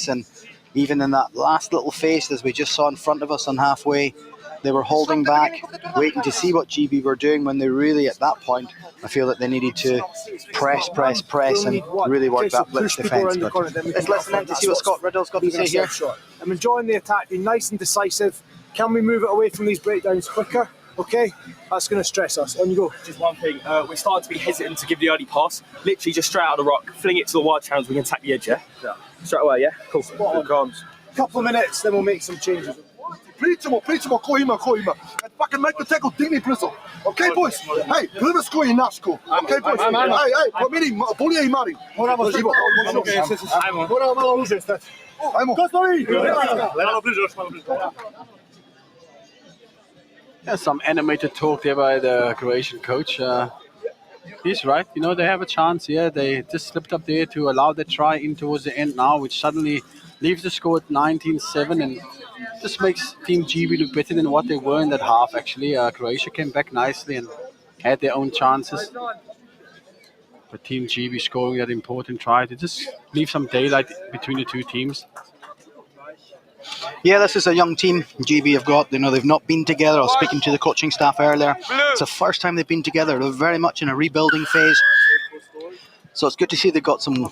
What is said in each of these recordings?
And even in that last little phase, as we just saw in front of us on halfway, they were holding back, waiting to see what GB were doing when they really, at that point, I feel that they needed to press, and really work that blitz defence. But let's listen in to see what Scott Riddle's got to say here. I'm enjoying the attack, being nice and decisive. Can we move it away from these breakdowns quicker? Okay, that's going to stress us. On you go. Just one thing, we're starting to be hesitant to give the early pass. Literally just straight out of the rock, fling it to the wide channels, we can attack the edge, yeah? Yeah. Straight away, yeah? Cool. Couple of minutes, then we'll make some changes. Pričamo, ko ima. And fucking make the tackle, digni blizzle. Okay, boys? Hey, prvi sko je naš sko. Okay, boys? Hey, pomiri, bolje i Marin. Moramo malo uže stati. Ajmo. Ko stoji? Malo bliže, još malo bliže. Yeah, some animated talk there by the Croatian coach. He's right. You know, they have a chance here. They just slipped up there to allow the try in towards the end now, which suddenly leaves the score at 19-7 and just makes Team GB look better than what they were in that half, actually. Croatia came back nicely and had their own chances. But Team GB scoring that important try to just leave some daylight between the two teams. Yeah, this is a young team GB have got. You know, they've not been together. I was speaking to the coaching staff earlier. It's the first time they've been together. They're very much in a rebuilding phase. So it's good to see they've got some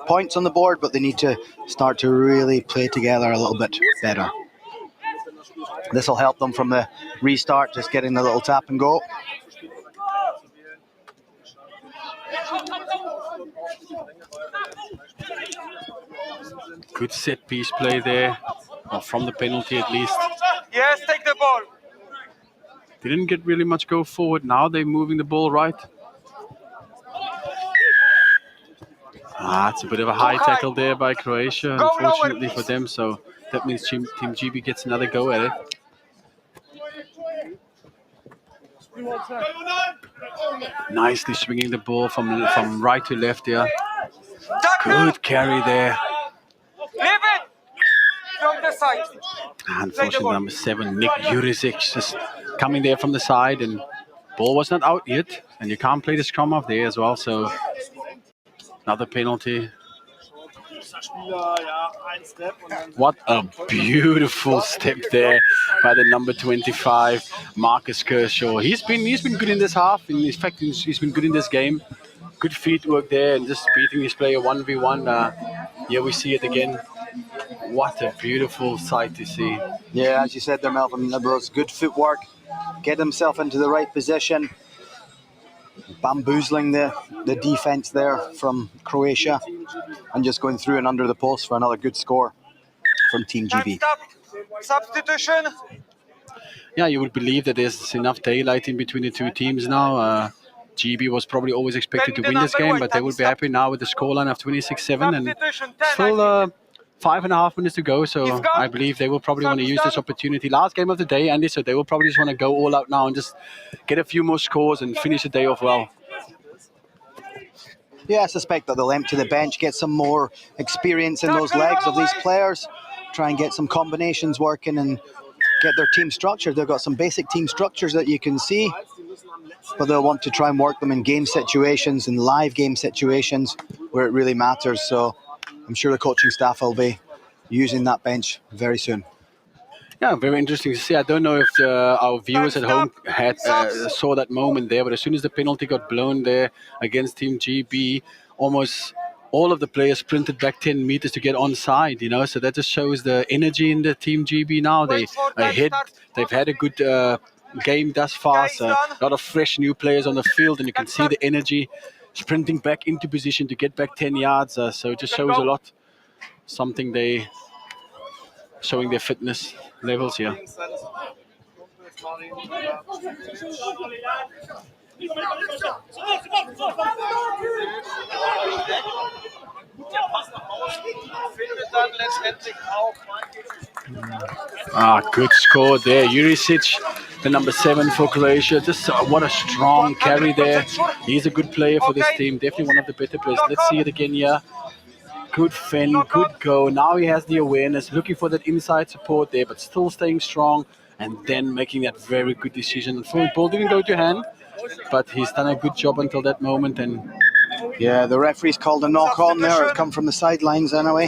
points on the board, but they need to start to really play together a little bit better. This will help them from the restart, just getting the little tap and go. Good set piece play there, or from the penalty at least. Yes, take the ball. They didn't get really much go forward. Now they're moving the ball right. It's a bit of a high tackle there by Croatia, unfortunately for them. So that means Team GB gets another go at it. Nicely swinging the ball from right to left here. Good carry there. Leave it from the side. Unfortunately, number 7, Nick Jurisic, just coming there from the side, and ball was not out yet. And you can't play the scrum off there as well. So another penalty. What a beautiful step there by the number 25, Marcus Kershaw. He's been good in this half. In fact, he's been good in this game. Good feet work there and just beating his player 1v1. Here we see it again. What a beautiful sight to see. Yeah, as you said there, Melvin, it was good footwork. Get himself into the right position. Bamboozling the defense there from Croatia and just going through and under the post for another good score from Team GB. Substitution. Yeah, you would believe that there's enough daylight in between the two teams now. GB was probably always expected to win this game, but they would be happy now with the scoreline of 26-7 and still 5.5 minutes to go. So I believe they will probably want to use this opportunity. Last game of the day, Andy, so they will probably just want to go all out now and just get a few more scores and finish the day off well. Yeah, I suspect that they'll empty the bench, get some more experience in those legs of these players, try and get some combinations working and get their team structured. They've got some basic team structures that you can see, but they'll want to try and work them in game situations and live game situations where it really matters. So I'm sure the coaching staff will be using that bench very soon. Yeah, very interesting to see. I don't know if our viewers at home had saw that moment there, but as soon as the penalty got blown there against Team GB, almost all of the players sprinted back 10 meters to get onside, you know, so that just shows the energy in the Team GB now. They've had a good game thus far, so a lot of fresh new players on the field, and you can see the energy sprinting back into position to get back 10 yards, so it just shows a lot, something they showing their fitness levels here. Good score there. Jurisic, the number 7 for Croatia. Just what a strong carry there. He's a good player for this team. Definitely one of the better players. Let's see it again here. Good fend, good go. Now he has the awareness, looking for that inside support there, but still staying strong and then making that very good decision. The ball didn't go to hand, but he's done a good job until that moment, and Yeah, the referee's called a knock on there. It's come from the sidelines anyway.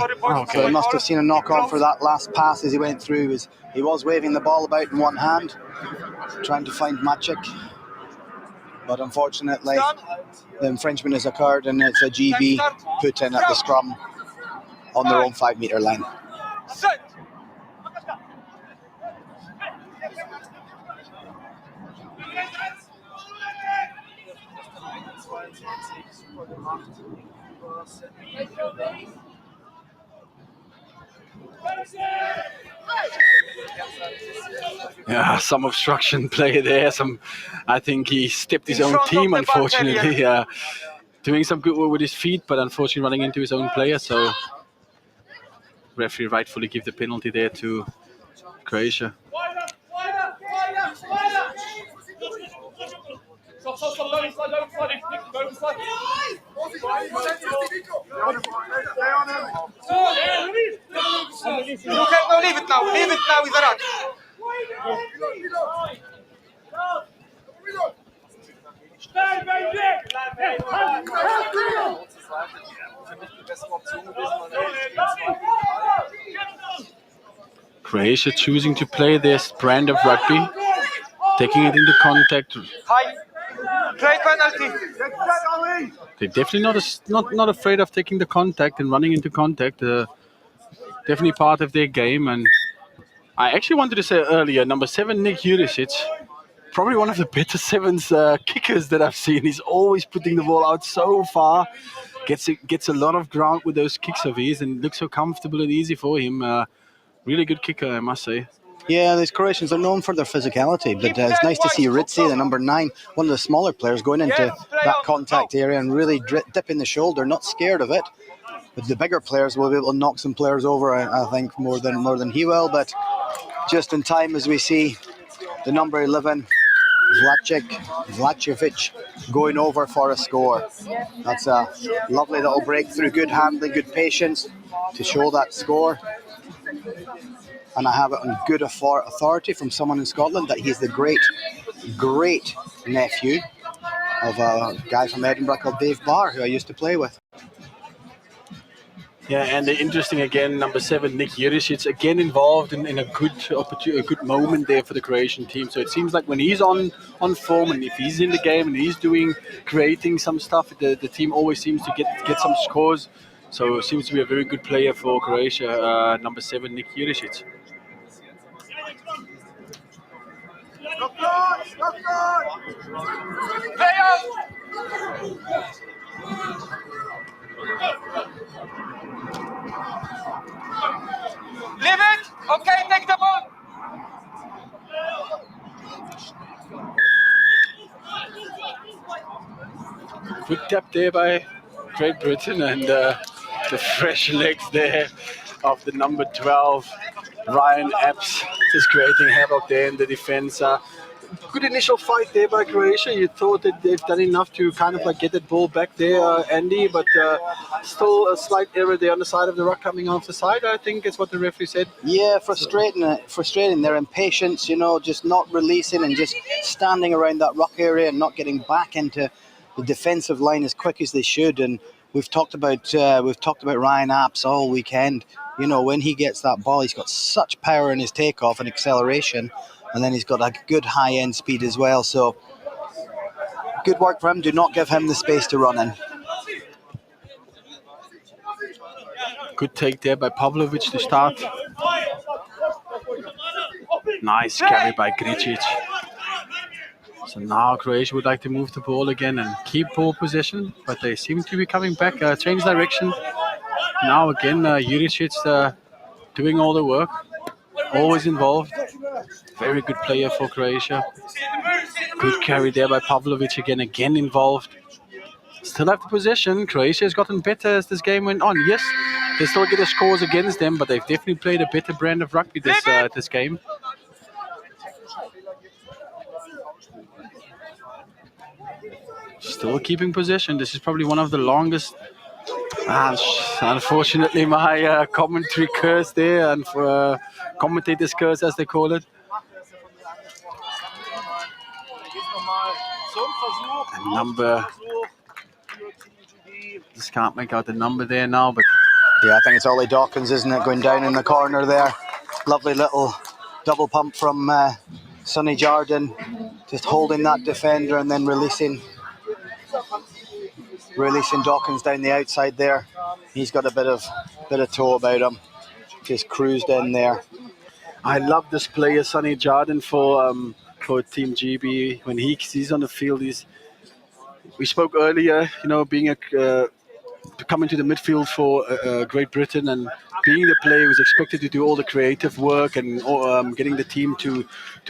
So he must have seen a knock on for that last pass as he went through. He was waving the ball about in one hand, trying to find Maciek. But unfortunately, the infringement has occurred and it's a GB put in at the scrum on their own 5 metre line. Yeah, some obstruction play there. I think he stepped his own team, unfortunately. Doing some good work with his feet, but unfortunately running into his own player. So referee rightfully give the penalty there to Croatia. Okay, no, leave it now. Leave it now with the ruck. Croatia choosing to play this brand of rugby, taking it into contact. High. Great penalty. They're definitely not afraid of taking the contact and running into contact. Definitely part of their game. And I actually wanted to say earlier, number 7, Nick Jurisic, probably one of the better sevens kickers that I've seen. He's always putting the ball out so far, gets a lot of ground with those kicks of his, and looks so comfortable and easy for him. Really good kicker, I must say. Yeah, these Croatians are known for their physicality, but it's nice to see Ritzi, the number 9, one of the smaller players, going into that contact area and really dipping the shoulder, not scared of it. But the bigger players will be able to knock some players over, I think, more than he will. But just in time, as we see the number 11, Vlacevic, going over for a score. That's a lovely little breakthrough, good handling, good patience to show that score. And I have it on good authority from someone in Scotland that he's the great nephew of a guy from Edinburgh called Dave Barr, who I used to play with. Yeah, and interesting again, number 7, Nick Jurisic, again involved in a good moment there for the Croatian team. So it seems like when he's on form and if he's in the game and he's creating some stuff, the team always seems to get some scores. So it seems to be a very good player for Croatia, number 7, Nick Jurisic. Play out. Leave it. Okay, take the ball. Good tap there by Great Britain, and the fresh legs there of the number 12, Ryan Epps, just creating havoc there in the defense. Good initial fight there by Croatia. You thought that they've done enough to kind of like get that ball back there, Andy, but still a slight error there on the side of the ruck coming off the side, I think is what the referee said. Yeah, frustrating. Their impatience, just not releasing and just standing around that ruck area and not getting back into the defensive line as quick as they should. And we've talked about Ryan Apps all weekend. When he gets that ball, he's got such power in his takeoff and acceleration, and then he's got a good high-end speed as well. So good work for him. Do not give him the space to run in. Good take there by Pavlovic to start. Nice carry by Gricic. So now Croatia would like to move the ball again and keep ball possession, but they seem to be coming back, change direction. Now again, Jurisic doing all the work, always involved. Very good player for Croatia. Good carry there by Pavlovic again involved. Still have the possession. Croatia has gotten better as this game went on. Yes, they still get the scores against them, but they've definitely played a better brand of rugby this game. Still keeping possession. This is probably one of the longest. Unfortunately, my commentary curse there, and for commentators curse as they call it. And Just can't make out the number there now, but Yeah, I think it's Ollie Dawkins, isn't it, going down in the corner there. Lovely little double pump from Sonny Jardine, just holding that defender and then releasing Dawkins down the outside there. He's got a bit of toe about him. Just cruised in there. I love this player, Sonny Jardine, for Team GB. When he's on the field, we spoke earlier, being coming to the midfield for Great Britain and being the player who's expected to do all the creative work and getting the team to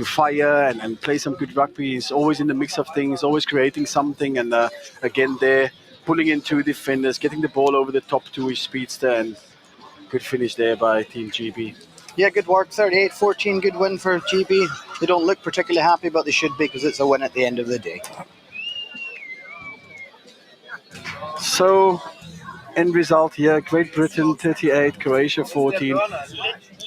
fire and play some good rugby. He's always in the mix of things, always creating something, and again there, pulling in 2 defenders, getting the ball over the top to his speedster, and good finish there by Team GB. Yeah, good work. 38-14, good win for GB. They don't look particularly happy, but they should be because it's a win at the end of the day. So, end result here, Great Britain 38, Croatia 14.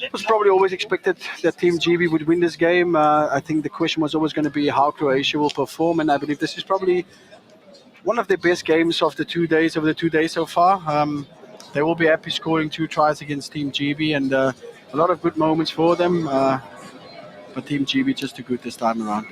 It was probably always expected that Team GB would win this game. I think the question was always going to be how Croatia will perform, and I believe this is probably one of the best games of the 2 days, so far. They will be happy scoring 2 tries against Team GB, and a lot of good moments for them. But Team GB just too good this time around.